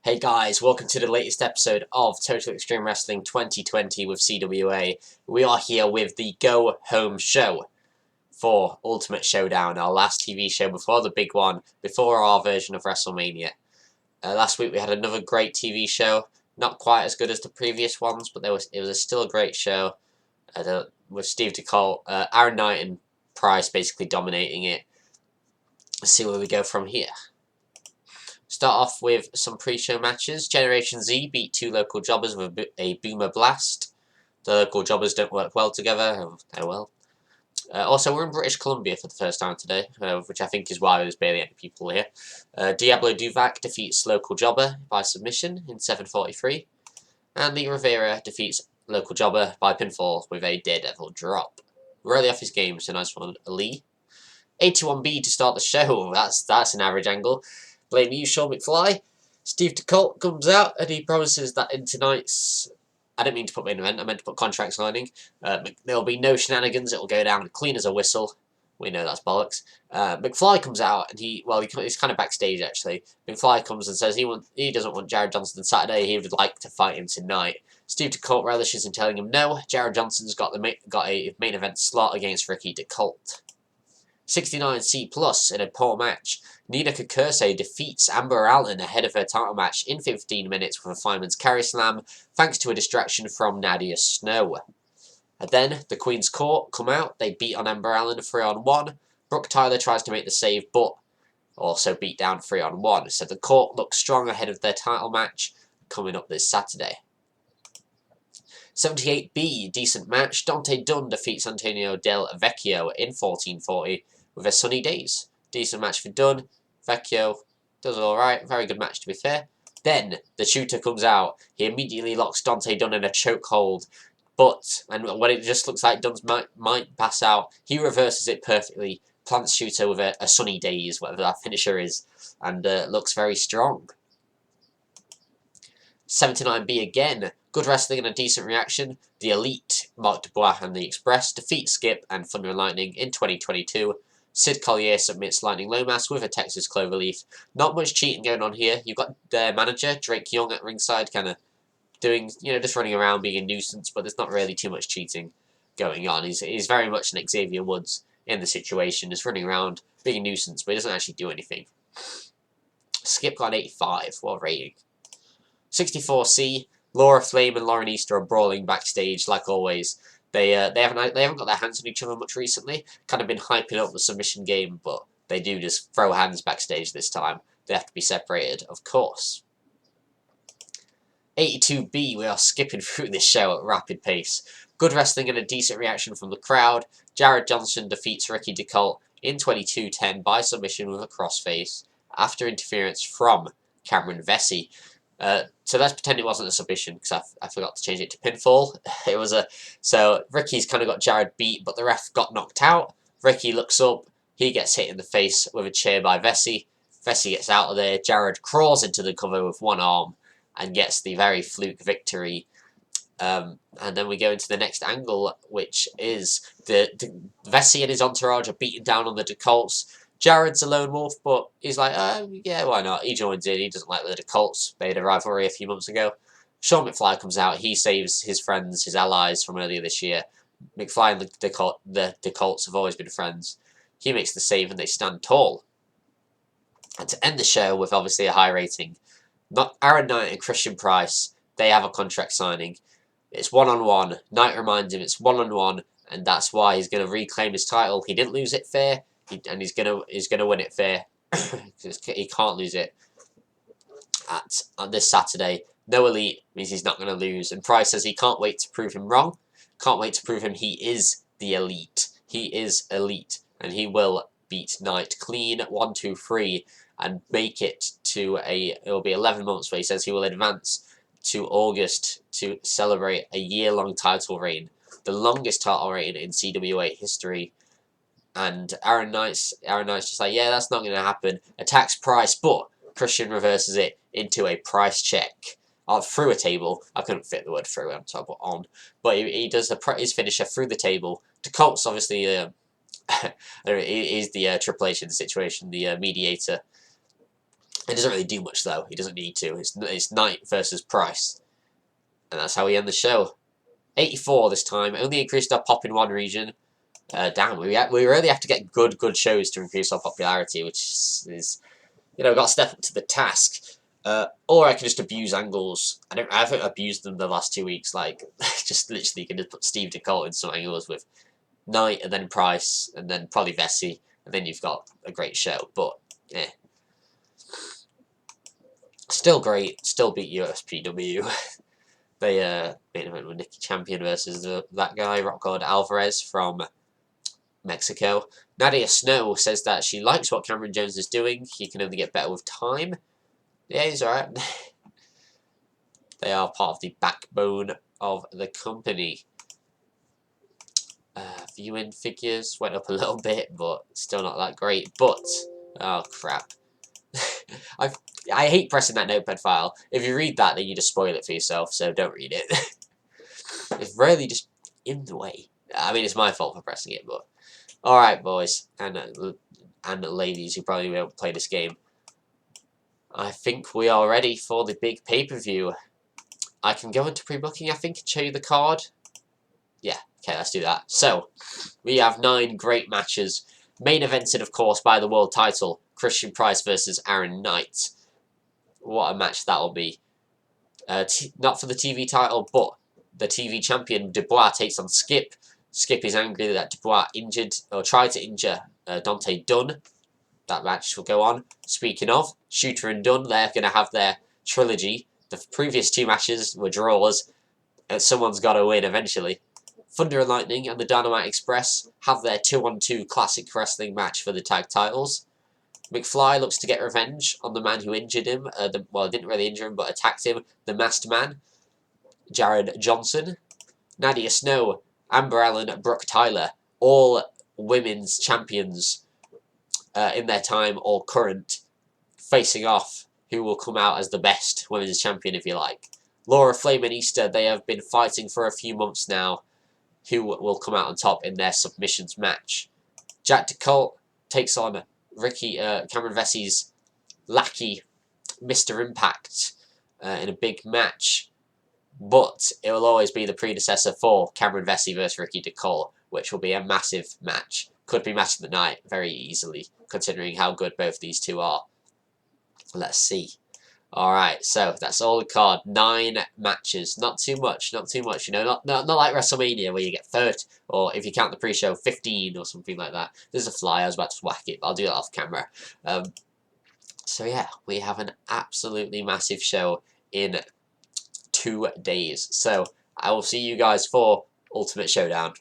Hey guys, welcome to the latest episode of Total Extreme Wrestling 2020 with CWA. We are here with the Go Home Show for Ultimate Showdown, our last TV show before the big one, before our version of WrestleMania. Last week we had another great TV show, not quite as good as the previous ones, but it was still a great show with Steve DeColt, Aaron Knight and Price basically dominating it. Let's see where we go from here. Start off with some pre-show matches. Generation Z beat two local jobbers with a Boomer Blast. The local jobbers don't work well together. Oh well. Also, we're in British Columbia for the first time today, which I think is why there's barely any people here. Diablo Duvac defeats local jobber by submission in 7:43. And Lee Rivera defeats local jobber by pinfall with a Daredevil drop. Really off his game, so nice one, Lee. 81B to start the show. That's an average angle. Blame you, Sean McFly. Steve DeColt comes out and he promises that in tonight's... I didn't mean to put main event, I meant to put contract signing. There'll be no shenanigans, it'll go down clean as a whistle. We know that's bollocks. McFly comes out and he's kind of backstage actually. McFly comes and says he doesn't want Jared Johnson Saturday, he would like to fight him tonight. Steve DeColt relishes in telling him no, Jared Johnson's got a main event slot against Ricky DeColt. 69C Plus in a poor match. Nina Kakurse defeats Amber Allen ahead of her title match in 15 minutes with a fireman's carry slam, thanks to a distraction from Nadia Snow. And then the Queen's Court come out. They beat on Amber Allen 3-on-1. Brooke Tyler tries to make the save, but also beat down 3-on-1. So the Court looks strong ahead of their title match coming up this Saturday. 78B, decent match. Dante Dunn defeats Antonio Del Vecchio in 14:40 with a Sunny Days. Decent match for Dunn. Vecchio does alright. Very good match, to be fair. Then the shooter comes out. He immediately locks Dante Dunn in a chokehold. And when it just looks like Dunn might pass out, he reverses it perfectly. Plants shooter with a Sunny Days, whatever that finisher is. And looks very strong. 79B again. Good wrestling and a decent reaction. The Elite, Mark Dubois and the Express defeat Skip and Thunder and Lightning in 2022. Sid Collier submits Lightning Lomas with a Texas Cloverleaf. Not much cheating going on here. You've got their manager, Drake Young, at ringside, kind of doing, just running around being a nuisance, but there's not really too much cheating going on. He's very much an Xavier Woods in the situation, just running around being a nuisance, but he doesn't actually do anything. Skip got an 85. What rating? 64C. Laura Flame and Lauren Easter are brawling backstage like always. They haven't got their hands on each other much recently. Kind of been hyping up the submission game, but they do just throw hands backstage this time. They have to be separated, of course. 82B, we are skipping through this show at rapid pace. Good wrestling and a decent reaction from the crowd. Jared Johnson defeats Ricky DeColt in 22:10 by submission with a crossface after interference from Cameron Vesey. So let's pretend it wasn't a submission because I forgot to change it to pinfall. So Ricky's kind of got Jared beat, but the ref got knocked out. Ricky looks up, he gets hit in the face with a chair by Vesey. Vesey gets out of there. Jared crawls into the cover with one arm and gets the very fluke victory. And then we go into the next angle, which is the Vesey and his entourage are beating down on the DeColts. Jared's a lone wolf, but he's like, yeah, why not? He joins in. He doesn't like the DeColts. They had a rivalry a few months ago. Sean McFly comes out. He saves his friends, his allies from earlier this year. McFly and the DeColts have always been friends. He makes the save and they stand tall. And to end the show with obviously a high rating, not Aaron Knight and Christian Price, they have a contract signing. It's one-on-one. Knight reminds him it's one-on-one, and that's why he's going to reclaim his title. He didn't lose it fair. And he's gonna win it fair. He can't lose it on this Saturday. No Elite means he's not gonna lose. And Price says he can't wait to prove him wrong. Can't wait to prove him he is the Elite. He is Elite, and he will beat Knight clean 1-2-3 and make it to it'll be 11 months where he says he will advance to August to celebrate a year-long title reign, the longest title reign in CWA history. And Aaron Knight's just like, yeah, that's not going to happen. Attacks Price, but Christian reverses it into a Price check. Through a table. I couldn't fit the word through on top or on. But he does his finisher through the table. DeColt's obviously he's the Triple H in the situation, the mediator. It doesn't really do much though. He doesn't need to. It's Knight versus Price, and that's how we end the show. 84 this time. Only increased our pop in one region. Damn, we really have to get good shows to increase our popularity, which is got to step up to the task. Or I can just abuse angles. I haven't abused them the last 2 weeks. Like, just literally can just put Steve DeColt in some angles with Knight and then Price and then probably Vesey, and then you've got a great show. But yeah, still great. Still beat USPW. They main event with Nicky Champion versus that guy Rock God Alvarez from Mexico. Nadia Snow says that she likes what Cameron Jones is doing. He can only get better with time. Yeah, he's alright. They are part of the backbone of the company. Viewing figures went up a little bit, but still not that great. But, oh crap. I hate pressing that notepad file. If you read that, then you just spoil it for yourself, so don't read it. It's really just in the way. I mean, it's my fault for pressing it, but... Alright, boys, and ladies who probably won't play this game. I think we are ready for the big pay-per-view. I can go into pre-booking, I think, and show you the card. Yeah, okay, let's do that. So, we have 9 great matches. Main evented, of course, by the world title. Christian Price versus Aaron Knight. What a match that'll be. Not for the TV title, but the TV champion, Dubois, takes on Skip. Skip is angry that Dubois injured, or tried to injure, Dante Dunn. That match will go on. Speaking of, Shooter and Dunn, they're going to have their trilogy. The previous 2 matches were draws, and someone's got to win eventually. Thunder and Lightning and the Dynamite Express have their 2-on-2 classic wrestling match for the tag titles. McFly looks to get revenge on the man who injured him. Well, didn't really injure him, but attacked him. The Masked Man, Jared Johnson. Nadia Snow, Amber Allen, Brooke Tyler, all women's champions in their time or current, facing off who will come out as the best women's champion, if you like. Laura Flame and Easter, they have been fighting for a few months now. Who will come out on top in their submissions match? Jack DeColt takes on Cameron Vesey's lackey, Mr. Impact, in a big match. But it will always be the predecessor for Cameron Vesey versus Ricky DeColt, which will be a massive match. Could be match of the night very easily, considering how good both these two are. Let's see. Alright, so that's all the card. 9 matches. Not too much, not too much. You know, not like WrestleMania where you get 30, or if you count the pre-show, 15 or something like that. There's a fly, I was about to whack it, but I'll do that off camera. So yeah, we have an absolutely massive show in 2 days. So I will see you guys for Ultimate Showdown.